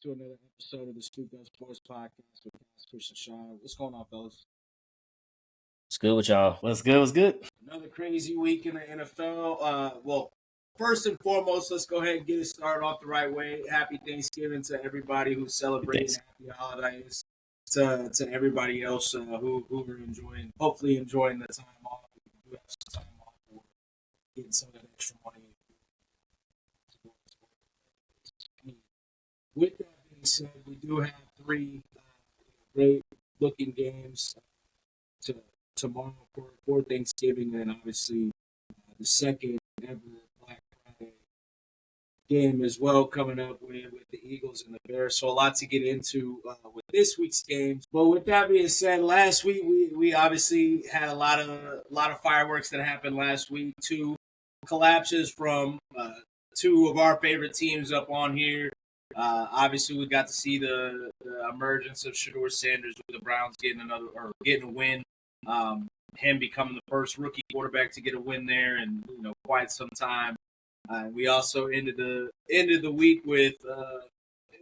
to another episode of the Speak Up Sports Podcast with Chris and Sean. What's going on, fellas? What's good with y'all? What's good? What's good? Another crazy week in the NFL. Well, first and foremost, let's go ahead and get it started off the right way. Happy Thanksgiving to everybody who's celebrating. Happy holidays to everybody else who are enjoying, hopefully enjoying the time off. We do have some time off or getting some of that extra money. With that being said, we do have three great looking games to tomorrow for Thanksgiving, and obviously the second ever Black Friday game as well coming up with the Eagles and the Bears. So a lot to get into with this week's games. But with that being said, last week we obviously had a lot of fireworks that happened last week. Two collapses from two of our favorite teams up on here. Obviously, we got to see the emergence of Shedeur Sanders with the Browns getting a win. Him becoming the first rookie quarterback to get a win there, and quite some time. We also ended the week with an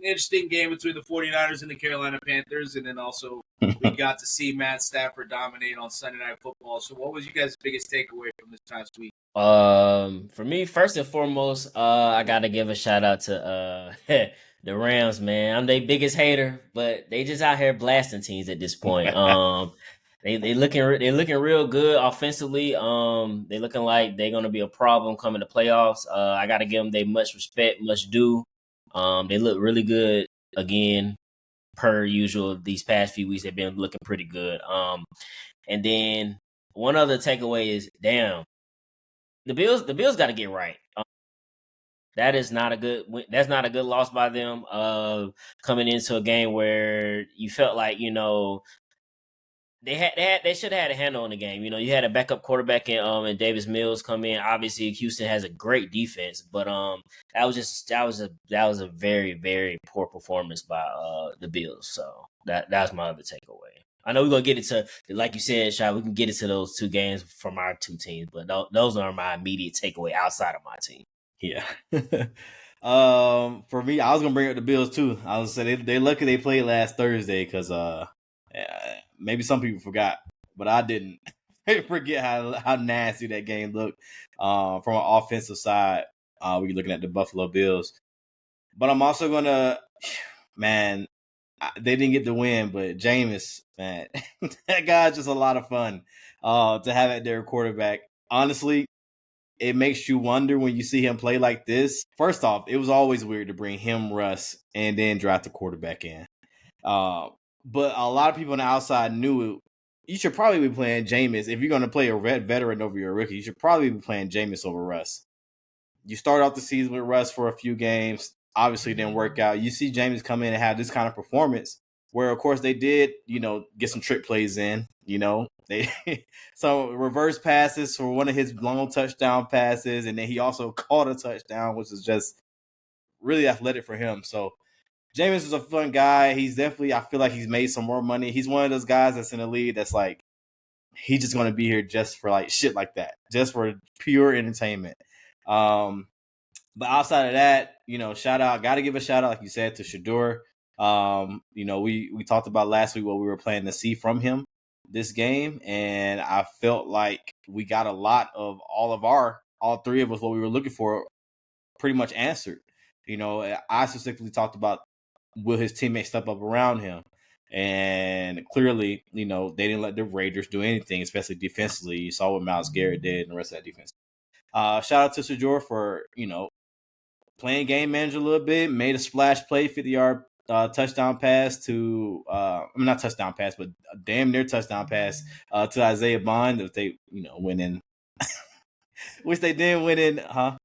interesting game between the 49ers and the Carolina Panthers, and then also we got to see Matt Stafford dominate on Sunday Night Football. So, what was you guys' biggest takeaway from this past week? For me, first and foremost, I gotta give a shout out to the Rams, man. I'm their biggest hater, but they just out here blasting teams at this point. They looking real good offensively. They looking like they're gonna be a problem coming to playoffs. I gotta give them they much respect, much due. They look really good again, per usual. These past few weeks they've been looking pretty good. And then one other takeaway is, damn. The Bills got to get right. That's not a good loss by them. Coming into a game where you felt like they should have had a handle on the game. You had a backup quarterback in Davis Mills come in. Obviously, Houston has a great defense, but that was a very, very poor performance by the Bills. So that's my other takeaway. I know we're gonna get into, like you said, Shai. We can get into those two games from our two teams, but those are my immediate takeaway outside of my team. Yeah. For me, I was gonna bring up the Bills too. I was say they lucky they played last Thursday because maybe some people forgot, but I didn't forget how nasty that game looked. From an offensive side, we're looking at the Buffalo Bills, but I'm also gonna, man. They didn't get the win, but Jameis, man, that guy's just a lot of fun to have at their quarterback. Honestly, it makes you wonder when you see him play like this. First off, it was always weird to bring him, Russ, and then draft the quarterback in. But a lot of people on the outside knew it. You should probably be playing Jameis. If you're going to play a veteran over your rookie, you should probably be playing Jameis over Russ. You start off the season with Russ for a few games. Obviously, didn't work out. You see Jameis come in and have this kind of performance where, of course, they did, get some trick plays in. They so reverse passes for one of his long touchdown passes, and then he also caught a touchdown, which is just really athletic for him. So Jameis is a fun guy. He's definitely, I feel like he's made some more money. He's one of those guys that's in the league that's like, he's just going to be here just for like shit like that, just for pure entertainment. But outside of that, got to give a shout out, like you said, to Shedeur. We talked about last week what we were planning to see from him this game, and I felt like we got a lot of all three of us, what we were looking for, pretty much answered. I specifically talked about will his teammates step up around him, and clearly, they didn't let the Raiders do anything, especially defensively. You saw what Myles Garrett did and the rest of that defense. Shout out to Shedeur for playing game manager a little bit, made a splash play, 50-yard touchdown pass to not touchdown pass, but a damn near touchdown pass to Isaiah Bond if they went in, which they didn't win in, huh?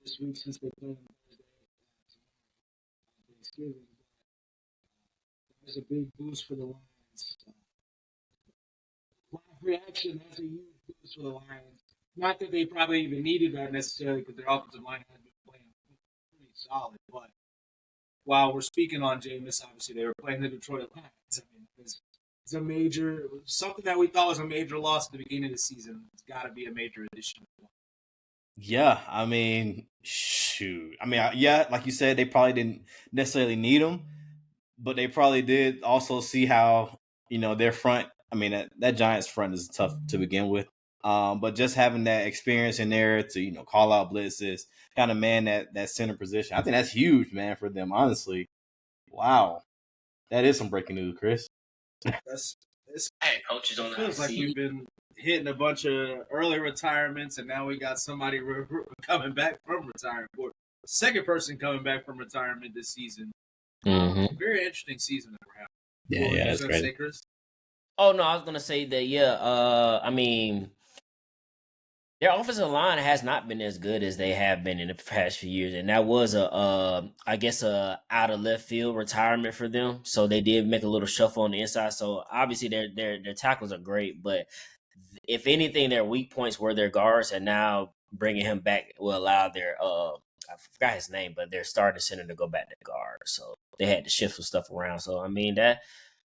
This week since they played on Thursday, Thanksgiving, that was a big boost for the Lions. reaction. That's a huge boost for the Lions. Not that they probably even needed that necessarily because their offensive line has been playing pretty solid. But while we're speaking on Jameis, obviously they were playing the Detroit Lions. I mean, it's a major something that we thought was a major loss at the beginning of the season. It's got to be a major addition. Yeah, I mean, shoot. I mean, yeah, like you said, they probably didn't necessarily need him, but they probably did also see how, their front. I mean, that Giants front is tough to begin with. But just having that experience in there to, call out blitzes, kind of man that center position, I think that's huge, man, for them. Honestly, wow, that is some breaking news, Chris. That's it's, Hey, coaches on it the feels like we've been hitting a bunch of early retirements, and now we got somebody coming back from retirement. Or second person coming back from retirement this season. Very interesting season that we're having. Yeah, that's great. Say, Chris? Oh no, I was gonna say that. Yeah, I mean, their offensive line has not been as good as they have been in the past few years, and that was I guess, a out of left field retirement for them. So they did make a little shuffle on the inside. So obviously their tackles are great, but if anything, their weak points were their guards, and now bringing him back will allow their I forgot his name, but their starting center to go back to guard. So they had to shift some stuff around. So I mean that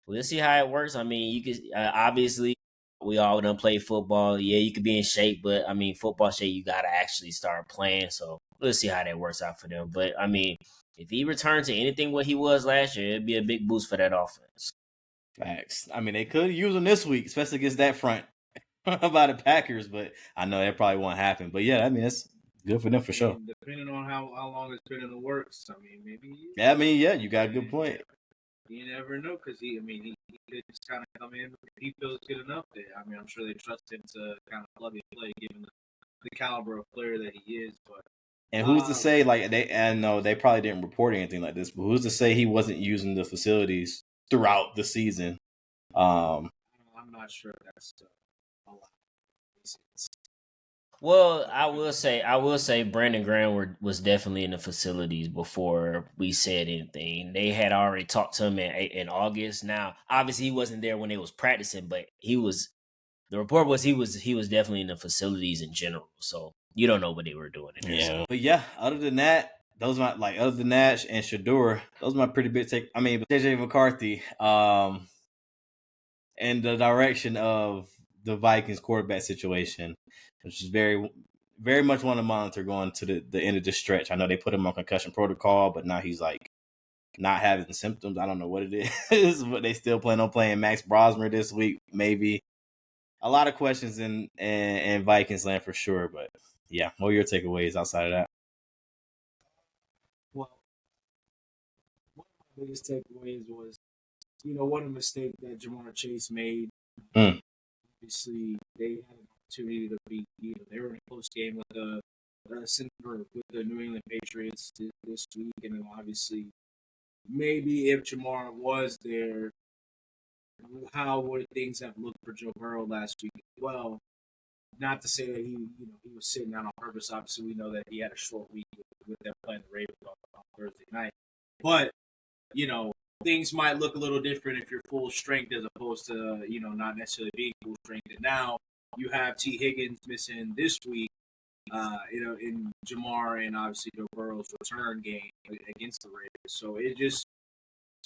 we'll see how it works. I mean, you could obviously we all done play football. Yeah, you could be in shape, but I mean, football shape you got to actually start playing. So we'll see how that works out for them. But I mean, if he returns to anything what he was last year, it'd be a big boost for that offense. Facts. I mean, they could use him this week, especially against that front by the Packers, but I know that probably won't happen. But yeah, I mean, that's good for them for sure. Depending on how long it's been in the works, I mean, maybe. Yeah, I mean, yeah, you got a good point. You never know because he could just kind of come in if he feels good enough. I mean, I'm sure they trust him to kind of plug and play given the caliber of player that he is. But and who's to say I know they probably didn't report anything like this, but who's to say he wasn't using the facilities throughout the season? I'm not sure that's a lot. Well, I will say Brandon Graham was definitely in the facilities before we said anything. They had already talked to him in August. Now, obviously he wasn't there when they was practicing, but the report was he was definitely in the facilities in general. So you don't know what they were doing in there. Yeah. So. But yeah, other than that, other than Nash and Shador, those are my pretty big take. I mean, JJ McCarthy, and the direction of the Vikings quarterback situation, which is very, very much one to monitor going to the end of this stretch. I know they put him on concussion protocol, but now he's like not having symptoms. I don't know what it is, but they still plan on playing Max Brosmer this week, maybe. A lot of questions in Vikings land for sure, but yeah, what are your takeaways outside of that? Well, one of my biggest takeaways was, what a mistake that Jamar Chase made. Obviously, they had an opportunity to beat. They were in a close game with the New England Patriots this week, and then obviously, maybe if Jamar was there, how would things have looked for Joe Burrow last week? Well, not to say that he was sitting out on purpose. Obviously, we know that he had a short week with them playing the Ravens on Thursday night. But things might look a little different if you're full strength as opposed to not necessarily being full strength. And now you have T. Higgins missing this week. In Jamar and obviously Joe Burrow's return game against the Ravens. So it just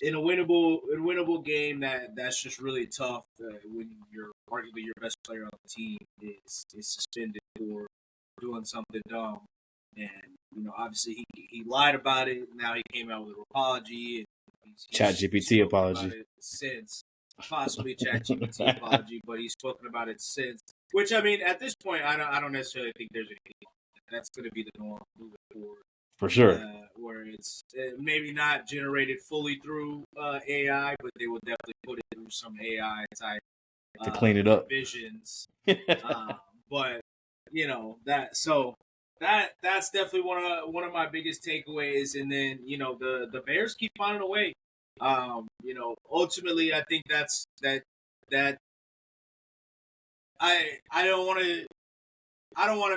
in a winnable game that's just really tough when you're arguably your best player on the team is suspended for doing something dumb, and obviously he lied about it. Now he came out with an apology and ChatGPT apology since possibly ChatGPT apology, but he's spoken about it since. Which I mean, at this point, I don't necessarily think there's anything that's going to be the norm moving forward. For sure. Where it's maybe not generated fully through AI, but they will definitely put it through some AI type to clean it up. Visions. But that's definitely one of my biggest takeaways. And then the Bears keep finding a way. Ultimately, I think that's that. I don't want to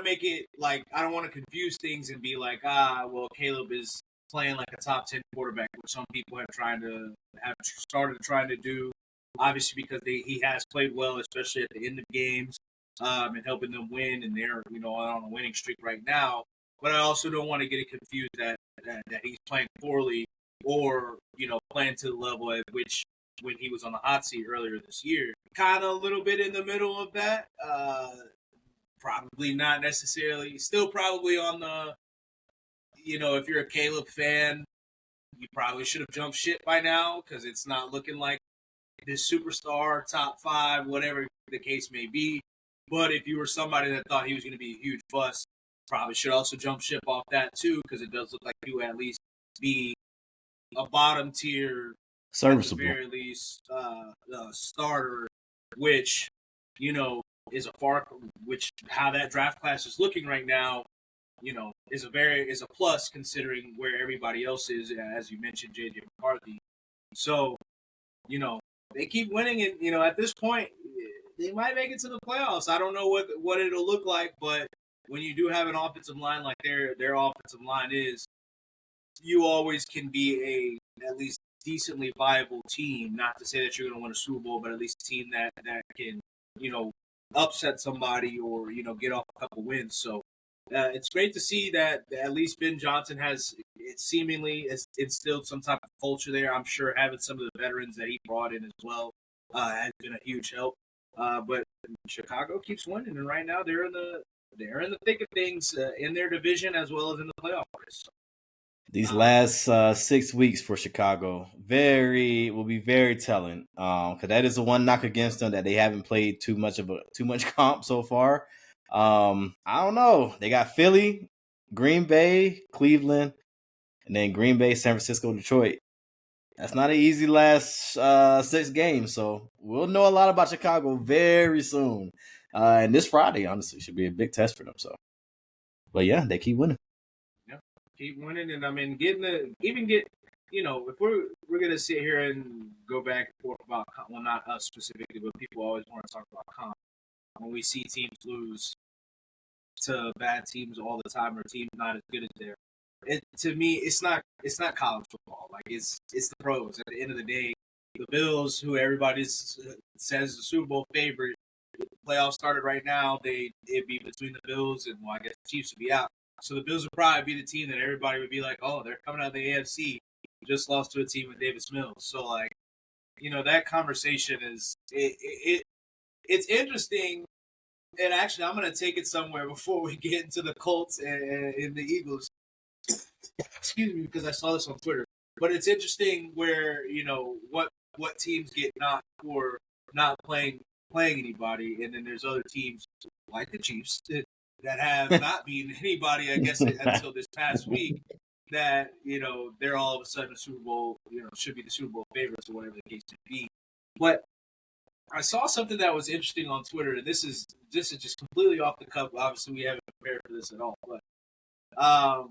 make it like I don't want to confuse things and be like well Caleb is playing like a top 10 quarterback, which some people have started trying to do obviously because he has played well, especially at the end of games, and helping them win, and they're on a winning streak right now. But I also don't want to get it confused that he's playing poorly or playing to the level at which when he was on the hot seat earlier this year. Kind of a little bit in the middle of that. Probably not necessarily. Still probably on the, if you're a Caleb fan, you probably should have jumped ship by now because it's not looking like this superstar, top 5, whatever the case may be. But if you were somebody that thought he was going to be a huge bust, probably should also jump ship off that too because it does look like he would at least be a bottom tier, serviceable, at the very least, starter, which is which how that draft class is looking right now. Is a plus considering where everybody else is, as you mentioned, JJ McCarthy. So, they keep winning, and at this point, they might make it to the playoffs. I don't know what it'll look like, but when you do have an offensive line like their offensive line is, you always can be a at least decently viable team. Not to say that you're going to win a Super Bowl, but at least a team that can upset somebody or get off a couple wins. So it's great to see that at least Ben Johnson has seemingly instilled some type of culture there. I'm sure having some of the veterans that he brought in as well has been a huge help. But Chicago keeps winning, and right now they're in the thick of things in their division as well as in the playoff race. These last 6 weeks for Chicago will be very telling. Because that is the one knock against them, that they haven't played too much comp so far. I don't know. They got Philly, Green Bay, Cleveland, and then Green Bay, San Francisco, Detroit. That's not an easy last 6 games. So we'll know a lot about Chicago very soon. And this Friday, honestly, should be a big test for them. So, but yeah, they keep winning. Keep winning, and I mean, if we're gonna sit here and go back and forth about, well, not us specifically, but people always want to talk about comp. When we see teams lose to bad teams all the time, or teams not as good as theirs, to me, it's not college football. Like it's the pros. At the end of the day, the Bills, who everybody says the Super Bowl favorite, if the playoffs started right now, it'd be between the Bills and, well, I guess the Chiefs would be out. So the Bills would probably be the team that everybody would be like, oh, they're coming out of the AFC. Just lost to a team with Davis Mills. So, like, that conversation is it's interesting. And actually, I'm going to take it somewhere before we get into the Colts and the Eagles. Excuse me, because I saw this on Twitter. But it's interesting where, what teams get knocked for not playing anybody. And then there's other teams like the Chiefs that have not beaten anybody, I guess, until this past week, that, they're all of a sudden a Super Bowl, should be the Super Bowl favorites or whatever the case may be. But I saw something that was interesting on Twitter, and this is just completely off the cuff. Obviously, we haven't prepared for this at all, but I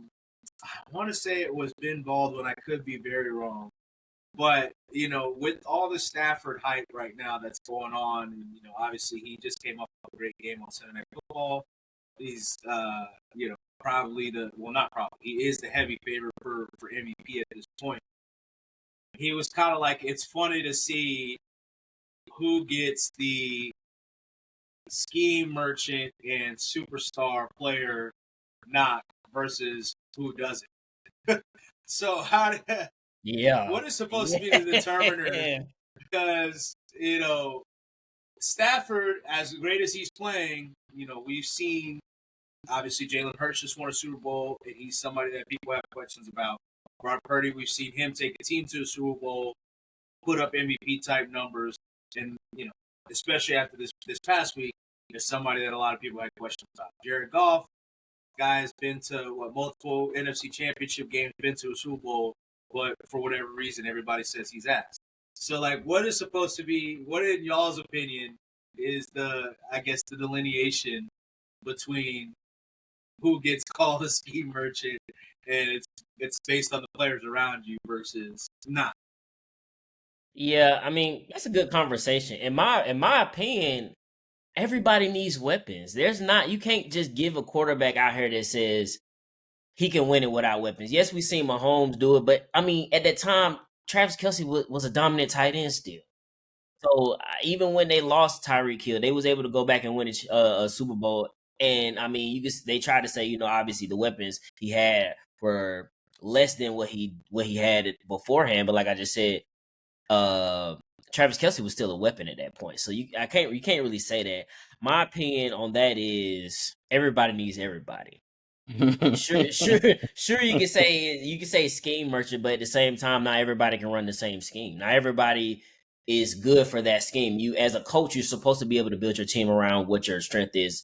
want to say it was Ben Baldwin. I could be very wrong. But, with all the Stafford hype right now that's going on, and, obviously he just came up with a great game on Sunday Night Football. He's, probably he is the heavy favorite for MVP at this point. He was kind of like, it's funny to see who gets the scheme merchant and superstar player knock versus who doesn't. So what is supposed to be the determiner? Because, Stafford, as great as he's playing, we've seen, obviously, Jalen Hurts just won a Super Bowl, and he's somebody that people have questions about. Brock Purdy, we've seen him take a team to a Super Bowl, put up MVP-type numbers, and, especially after this past week, there's somebody that a lot of people had questions about. Jared Goff, guy has been to, multiple NFC Championship games, been to a Super Bowl, but for whatever reason, everybody says he's ass. So, what is supposed to be, what in y'all's opinion is the delineation between who gets called a scheme merchant and it's based on the players around you versus not? Yeah, I mean, that's a good conversation. In my opinion, everybody needs weapons. You can't just give a quarterback out here that says he can win it without weapons. Yes, we've seen Mahomes do it, but I mean, at that time, Travis Kelce was a dominant tight end still. So even when they lost Tyreek Hill, they was able to go back and win a Super Bowl. And I mean, they tried to say, obviously the weapons he had were less than what he had beforehand. But like I just said, Travis Kelce was still a weapon at that point. So you can't really say that. My opinion on that is everybody needs everybody. Sure. You can say scheme merchant, but at the same time, not everybody can run the same scheme. Not everybody is good for that scheme. You, as a coach, you're supposed to be able to build your team around what your strength is,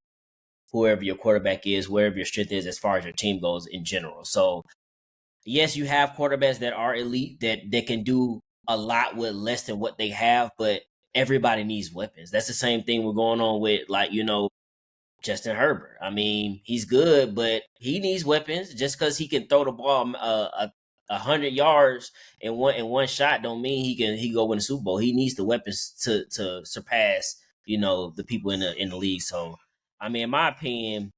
whoever your quarterback is, wherever your strength is, as far as your team goes in general. So, yes, you have quarterbacks that are elite that can do a lot with less than what they have, but everybody needs weapons. That's the same thing we're going on with, Justin Herbert. I mean, he's good, but he needs weapons. Just because he can throw the ball 100 yards in one shot, don't mean he can go win the Super Bowl. He needs the weapons to surpass the people in the league. So, I mean, in my opinion,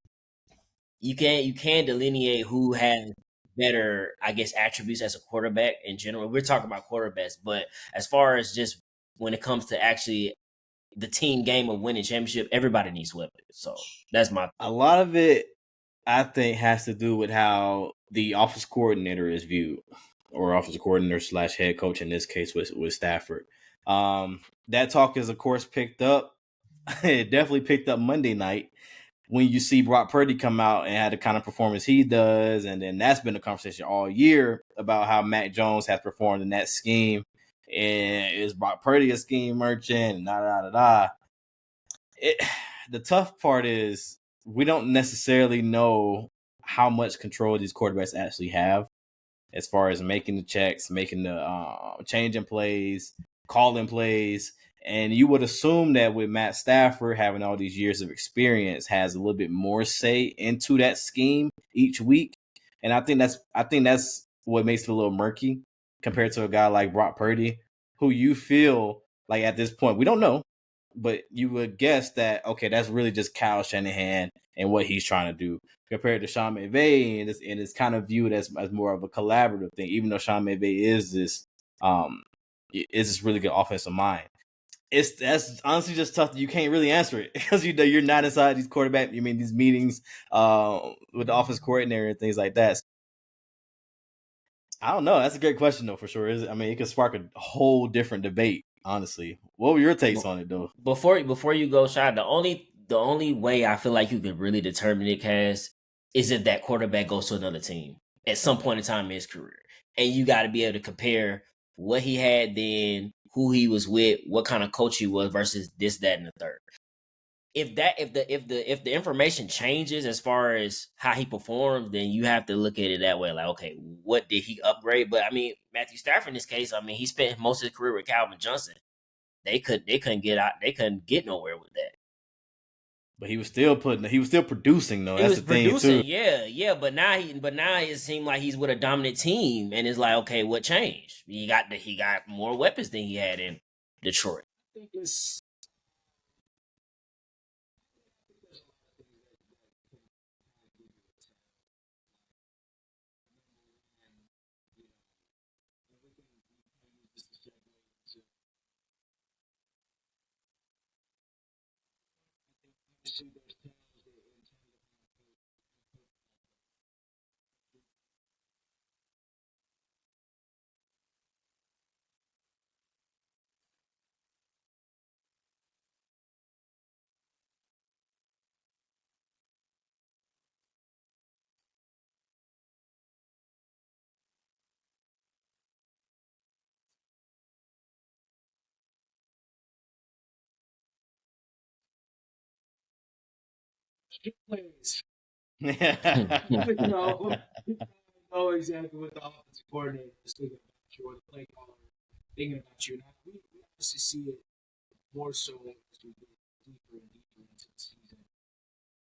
you can delineate who has better, I guess, attributes as a quarterback in general. We're talking about quarterbacks, but as far as just when it comes to actually the team game of winning championship, everybody needs weapons. So that's my A lot of it, I think, has to do with how the offense coordinator is viewed, or offense coordinator / head coach in this case with Stafford. That talk is, of course, picked up. It definitely picked up Monday night when you see Brock Purdy come out and had the kind of performance he does, and then that's been a conversation all year about how Mac Jones has performed in that scheme. And is Brock Purdy a scheme merchant? And the tough part is we don't necessarily know how much control these quarterbacks actually have as far as making the checks, making the changing plays, calling plays. And you would assume that with Matt Stafford having all these years of experience, has a little bit more say into that scheme each week. And I think that's what makes it a little murky compared to a guy like Brock Purdy, who you feel like at this point, we don't know, but you would guess that, okay, that's really just Kyle Shanahan and what he's trying to do, compared to Sean McVay, and it's kind of viewed as more of a collaborative thing, even though Sean McVay is this really good offensive mind. That's honestly just tough. You can't really answer it because you're not inside these quarterback. You mean these meetings with the offense coordinator and things like that. I don't know. That's a great question though, for sure. It could spark a whole different debate. Honestly, what were your takes on it though? Before you go, Shad, the only way I feel like you could really determine it, Cass, is if that quarterback goes to another team at some point in time in his career, and you got to be able to compare what he had then, who he was with, what kind of coach he was versus this, that, and the third. If the information changes as far as how he performed, then you have to look at it that way. Like, okay, what did he upgrade? But I mean, Matthew Stafford in this case, I mean, he spent most of his career with Calvin Johnson. They couldn't get nowhere with that. But he was still producing though. That's the thing too. Yeah. But now it seemed like he's with a dominant team, and it's like, okay, what changed? He got more weapons than he had in Detroit. I think it's plays. You know exactly what the offensive coordinator is thinking about you, or the play caller thinking about you. And we obviously see it more so as we get deeper and deeper into the season.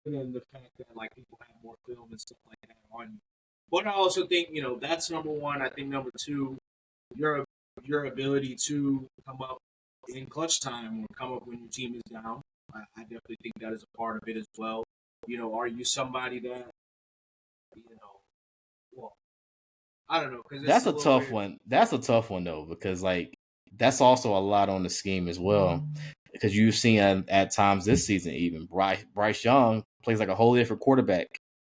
And then the fact that people have more film and stuff like that on you. But I also think that's number one. I think number two, your ability to come up in clutch time or come up when your team is down. I definitely think that is a part of it as well. Are you somebody that well, I don't know, because that's a tough one. That's a tough one though, because that's also a lot on the scheme as well. Because you've seen at times this season, even Bryce Young plays like a wholly different quarterback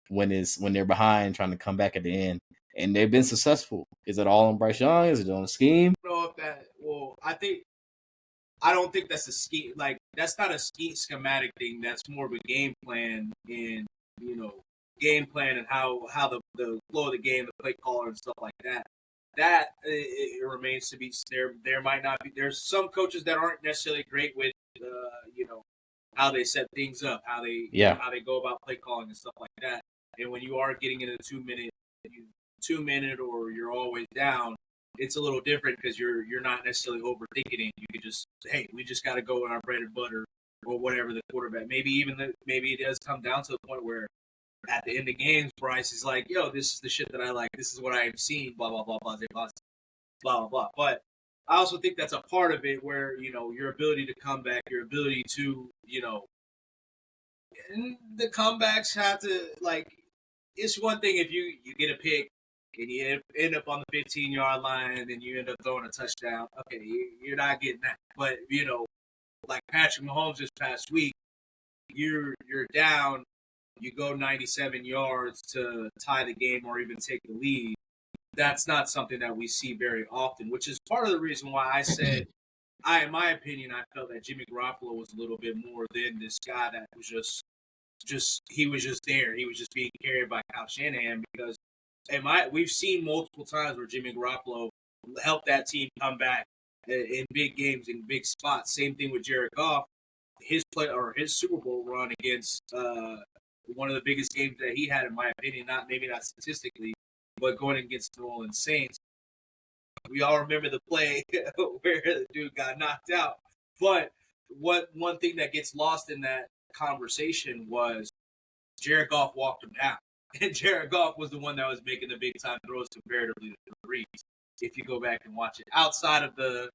when they're behind trying to come back at the end, and they've been successful. Is it all on Bryce Young? Is it on the scheme? I don't know if that. Well, I don't think that's a scheme. Like that's not a schematic thing. That's more of a game plan and game plan and how the flow of the game, the play caller and stuff like that. That it remains to be there. There might not be. There's some coaches that aren't necessarily great with how they set things up, how they how they go about play calling and stuff like that. And when you are getting in a 2 minute or you're always down, it's a little different because you're not necessarily overthinking it. You could just we just got to go in our bread and butter or whatever the quarterback. Maybe it does come down to the point where at the end of games, Bryce is like, "Yo, this is the shit that I like. This is what I have seen." Blah blah blah blah blah blah blah blah. But I also think that's a part of it where your ability to come back, your ability to and the comebacks have to It's one thing if you get a pick and you end up on the 15-yard line and then you end up throwing a touchdown. Okay, you're not getting that. But like Patrick Mahomes this past week, you're down. You go 97 yards to tie the game or even take the lead. That's not something that we see very often, which is part of the reason why I said, in my opinion, I felt that Jimmy Garoppolo was a little bit more than this guy that was he was just there. He was just being carried by Kyle Shanahan because we've seen multiple times where Jimmy Garoppolo helped that team come back in big games, in big spots. Same thing with Jared Goff. His Super Bowl run against one of the biggest games that he had, in my opinion, maybe not statistically, but going against the New Orleans Saints. We all remember the play where the dude got knocked out. But one thing that gets lost in that conversation was Jared Goff walked him down. And Jared Goff was the one that was making the big time throws comparatively to the Brees. If you go back and watch it, outside of the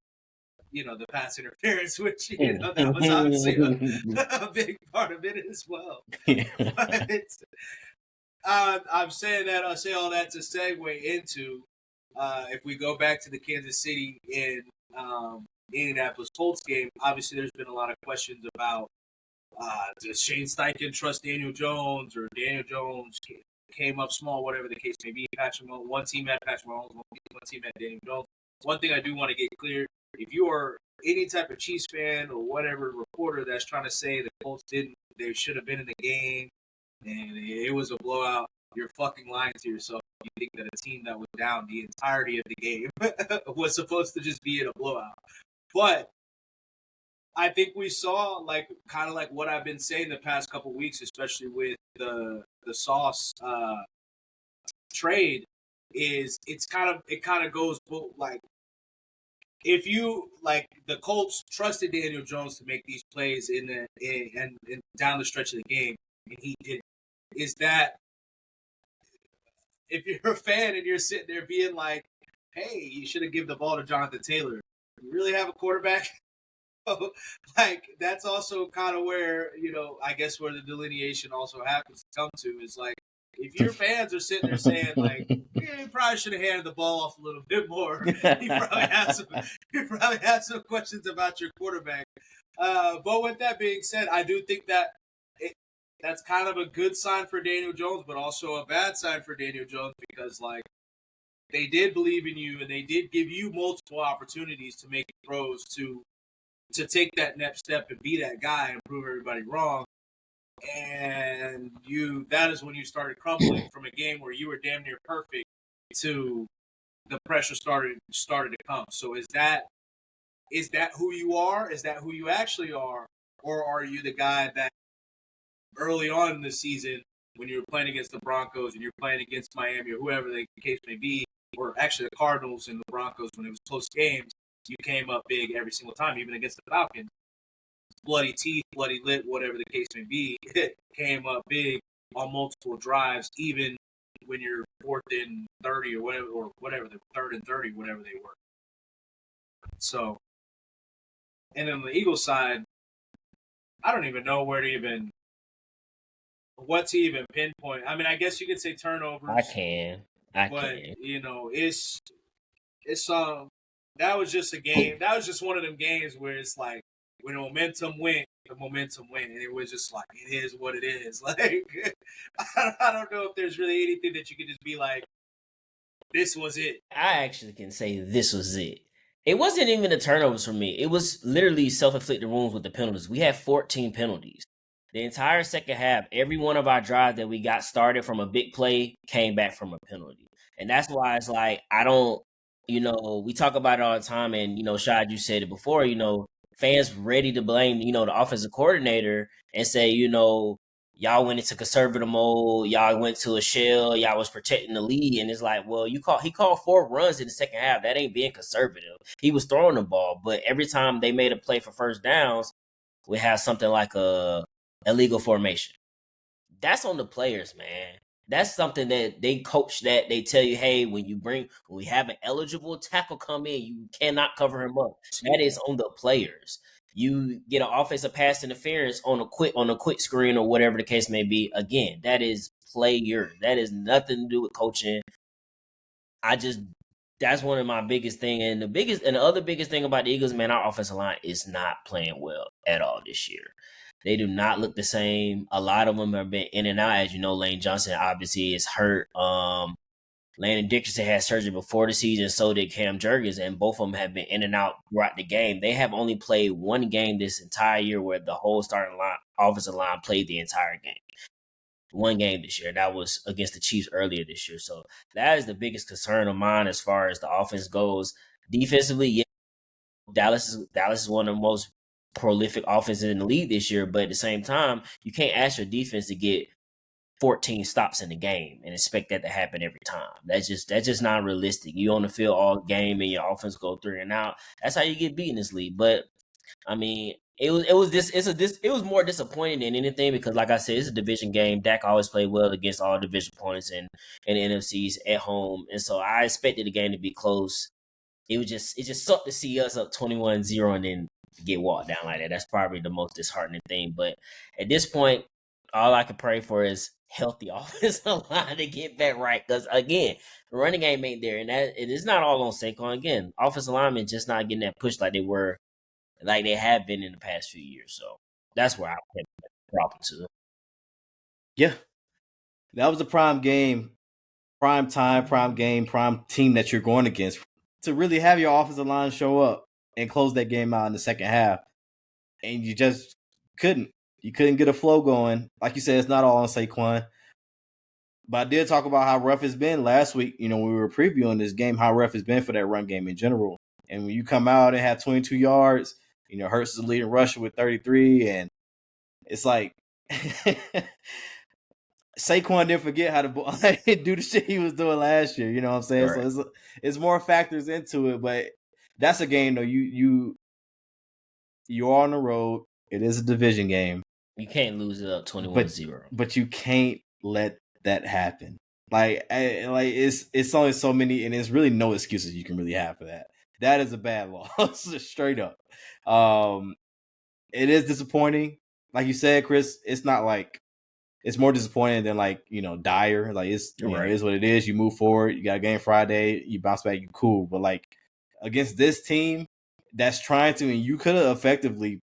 pass interference, which that was obviously a big part of it as well. But I'm saying that I say all that to segue into if we go back to the Kansas City and Indianapolis Colts game. Obviously, there's been a lot of questions about does Shane Steichen trust Daniel Jones, or Daniel Jones came up small, whatever the case may be. One team had Patrick Mahomes, one team had Daniel Jones. One thing I do want to get clear: if you are any type of Chiefs fan or whatever reporter that's trying to say the Colts they should have been in the game and it was a blowout, you're fucking lying to yourself. You think that a team that was down the entirety of the game was supposed to just be in a blowout. But I think we saw kind of like what I've been saying the past couple weeks, especially with the Sauce trade, is it kind of goes like if you the Colts trusted Daniel Jones to make these plays in down the stretch of the game, and he did. Is that if you're a fan and you're sitting there being like, hey, you should have given the ball to Jonathan Taylor. You really have a quarterback? That's also kind of where, I guess where the delineation also happens to come to is if your fans are sitting there saying you probably should have handed the ball off a little bit more. You probably have some questions about your quarterback. But with that being said, I do think that that's kind of a good sign for Daniel Jones, but also a bad sign for Daniel Jones because they did believe in you and they did give you multiple opportunities to make throws to take that next step and be that guy and prove everybody wrong. And that is when you started crumbling from a game where you were damn near perfect to the pressure started to come. So is that who you are? Is that who you actually are? Or are you the guy that early on in the season when you were playing against the Broncos and you're playing against Miami or whoever the case may be, or actually the Cardinals and the Broncos when it was close games, you came up big every single time, even against the Falcons. Bloody teeth, bloody lip, whatever the case may be, came up big on multiple drives, even when you're 4th and 30 or whatever, the 3rd and 30, whatever they were. So, and on the Eagles side, I don't even know what to even pinpoint. I mean, I guess you could say turnovers. I can. It's that was just a game. That was just one of them games where it's like when the momentum went, and it was just like it is what it is. Like I don't know if there's really anything that you could just be like, this was it. I actually can say this was it. It wasn't even the turnovers for me. It was literally self-inflicted wounds with the penalties. We had 14 penalties. The entire second half, every one of our drives that we got started from a big play came back from a penalty. And that's why it's like, I don't, we talk about it all the time. And, Shad, you said it before, fans ready to blame, the offensive coordinator and say, y'all went into conservative mode, y'all went to a shell, y'all was protecting the lead, and it's like, well, he called 4 runs in the second half. That ain't being conservative. He was throwing the ball, but every time they made a play for first downs, we have something like a illegal formation. That's on the players, man. That's something that they coach, that they tell you, hey, when we have an eligible tackle come in, you cannot cover him up. That is on the players. You get an offensive pass interference on a quick screen or whatever the case may be. Again, that is player. That is nothing to do with coaching. That's one of my biggest thing. And the other biggest thing about the Eagles, man, our offensive line is not playing well at all this year. They do not look the same. A lot of them have been in and out. As you know, Lane Johnson obviously is hurt. Landon Dickerson had surgery before the season, so did Cam Jurgens, and both of them have been in and out throughout the game. They have only played one game this entire year where the whole starting offensive line played the entire game. One game this year. That was against the Chiefs earlier this year. So that is the biggest concern of mine as far as the offense goes. Defensively, yeah, Dallas is one of the most prolific offenses in the league this year, but at the same time, you can't ask your defense to get 14 stops in the game and expect that to happen every time. That's just not realistic. You on the field all game and your offense go 3 and out. That's how you get beat in this league. But I mean, it was more disappointing than anything because, like I said, it's a division game. Dak always played well against all division opponents and the NFCs at home, and so I expected the game to be close. It just sucked to see us up 21-0 and then get walked down like that. That's probably the most disheartening thing. But at this point, all I can pray for is healthy offensive line to get back right. Because again, the running game ain't there, and it's not all on Saquon. Again, offensive linemen just not getting that push like they have been in the past few years. So that's where I put the problem to. Yeah, that was a prime game, prime time, prime game, prime team that you're going against to really have your offensive line show up and close that game out in the second half, and you just couldn't. You couldn't get a flow going. Like you said, it's not all on Saquon. But I did talk about how rough it's been last week. When we were previewing this game, how rough it's been for that run game in general. And when you come out and have 22 yards, Hurts is the leading rusher with 33, and it's like Saquon didn't forget how to do the shit he was doing last year. You know what I'm saying? Right. So it's more factors into it, but that's a game though. You are on the road. It is a division game. You can't lose it up 21-0. But you can't let that happen. It's only so many, and there's really no excuses you can really have for that. That is a bad loss, straight up. It is disappointing. Like you said, Chris, it's not like it's more disappointing than dire. Like it is what it is. You move forward. You got a game Friday. You bounce back. You cool. But like against this team that's trying to, and you could have effectively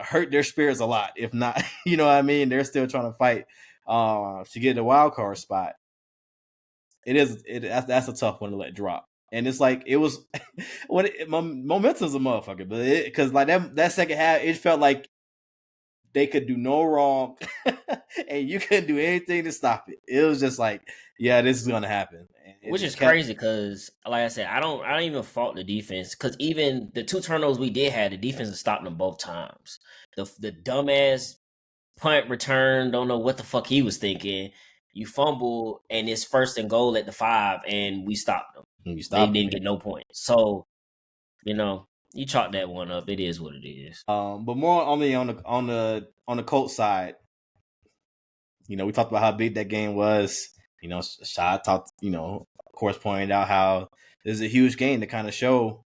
hurt their spirits a lot. If not, you know what I mean? They're still trying to fight to get the wild card spot. That's a tough one to let drop. And it's like it was momentum's a motherfucker, but because like that second half, it felt like they could do no wrong, and you couldn't do anything to stop it. It was just like, yeah, this is gonna happen. Which is crazy because, like I said, I don't even fault the defense because even the 2 turnovers we did have, the defense has stopped them both times. The dumbass punt return, don't know what the fuck he was thinking. You fumble and it's 1st and goal at the 5, and we stopped them. They didn't get no points. So, you chalk that one up. It is what it is. But more on the Colts side, we talked about how big that game was. Shai talked, of course, pointed out how this is a huge game to kind of show,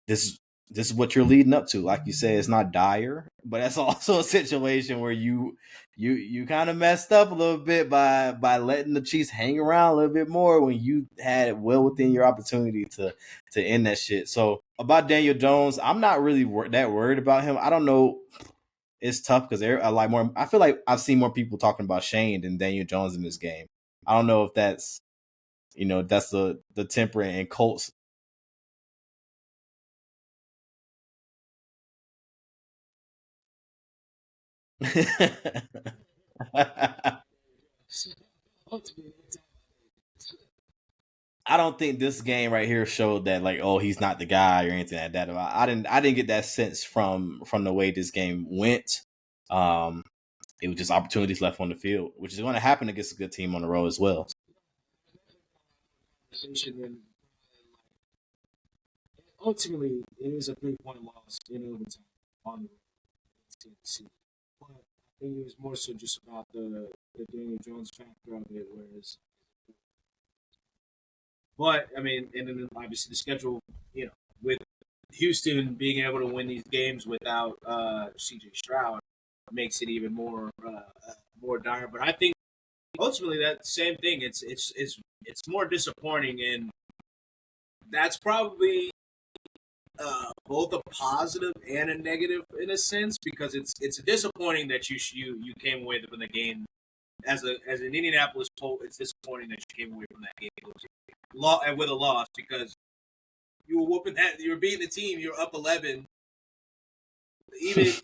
this this is what you're leading up to. Like you said, it's not dire, but that's also a situation where you kind of messed up a little bit by letting the Chiefs hang around a little bit more when you had it well within your opportunity to end that shit. So about Daniel Jones, I'm not really that worried about him. I don't know. It's tough because I like more. I feel like I've seen more people talking about Shane than Daniel Jones in this game. I don't know if that's that's the temper and Colts. I don't think this game right here showed that like, oh, he's not the guy or anything like that. I didn't get that sense from the way this game went. It was just opportunities left on the field, which is going to happen against a good team on the road as well. Ultimately, it is a 3-point loss in overtime on the road. But I think it was more so just about the Daniel Jones factor of it, whereas. But I mean, and then obviously the schedule, with Houston being able to win these games without C.J. Stroud makes it even more dire. But I think ultimately that same thing. It's more disappointing, and that's probably both a positive and a negative in a sense, because it's disappointing that you came away from the game as an Indianapolis Colt. It's disappointing that you came away from that game with a loss, because you were whooping that, you were beating the team, you're up 11.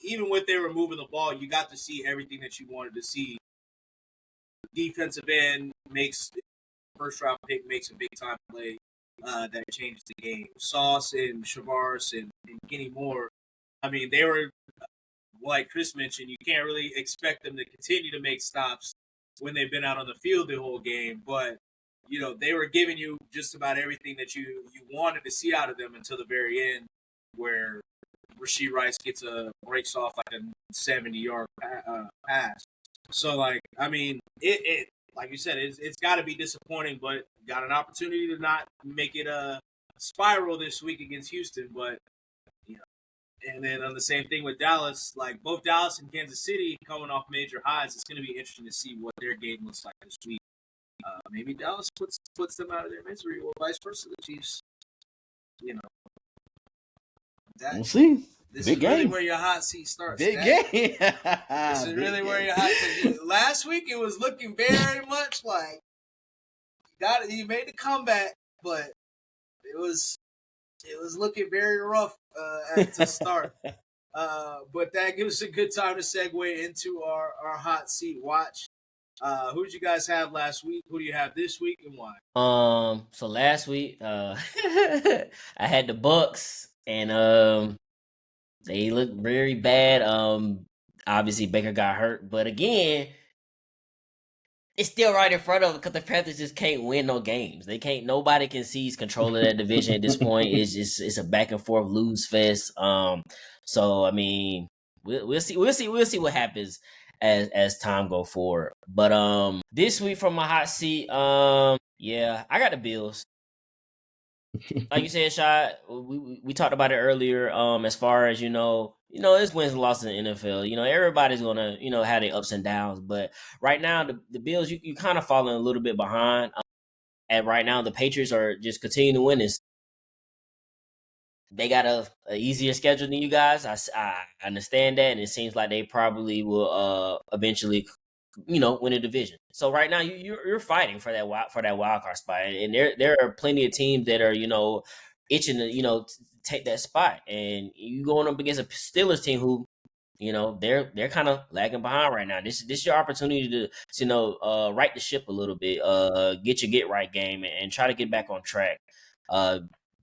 Even when they were moving the ball, you got to see everything that you wanted to see. Defensive end makes first round pick makes a big time play that changed the game. Sauce and Shavars and Kenny Moore. I mean, they were, like Chris mentioned, you can't really expect them to continue to make stops when they've been out on the field the whole game, but they were giving you just about everything that you wanted to see out of them until the very end, where Rashee Rice breaks off like a 70-yard pass. So, like, I mean, it like you said, it's got to be disappointing, but got an opportunity to not make it a spiral this week against Houston. But, and then on the same thing with Dallas, like both Dallas and Kansas City coming off major highs, it's going to be interesting to see what their game looks like this week. Maybe Dallas puts them out of their misery, or vice versa. The Chiefs, we'll see. This Big is game. Really where your hot seat starts. Big game. This is really where your hot seat. Last week it was looking very much like you made the comeback, but it was looking very rough to start. But that gives us a good time to segue into our hot seat watch. Who did you guys have last week? Who do you have this week, and why? So last week, I had the Bucks, and they looked very bad. Obviously Baker got hurt, but again, it's still right in front of them because the Panthers just can't win no games. They can't. Nobody can seize control of that division at this point. It's a back and forth lose fest. So I mean, we'll see what happens as time go forward. But this week from my hot seat, yeah, I got the Bills. Like you said, Shot, we talked about it earlier. As far as it's wins and losses in the NFL. Everybody's gonna have their ups and downs, but right now the Bills, you kind of falling a little bit behind. And right now the Patriots are just continuing to win this. They got a easier schedule than you guys. I understand that, and it seems like they probably will eventually win a division. So right now you're fighting for that wild card spot, and there are plenty of teams that are itching to take that spot, and you going up against a Steelers team who they're kind of lagging behind right now. This is your opportunity to right the ship a little bit, get your get right game, and try to get back on track.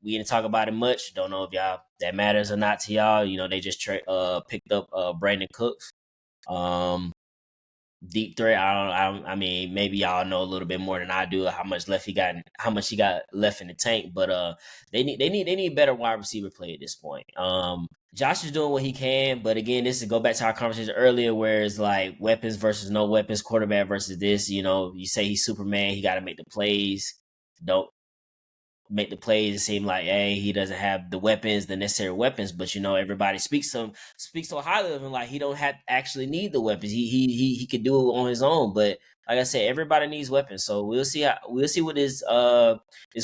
We didn't talk about it much. Don't know if y'all that matters or not to y'all. They just picked up Brandon Cooks. Deep threat. I mean, maybe y'all know a little bit more than I do how much he got left in the tank. But they need better wide receiver play at this point. Josh is doing what he can, but again, this is go back to our conversation earlier, where it's like weapons versus no weapons, quarterback versus this. You say he's Superman, he got to make the plays. make the plays. It seem like, hey, he doesn't have the weapons, the necessary weapons. But everybody speaks so highly of him, like he don't have actually need the weapons. He could do it on his own. But like I said, everybody needs weapons. So we'll see what this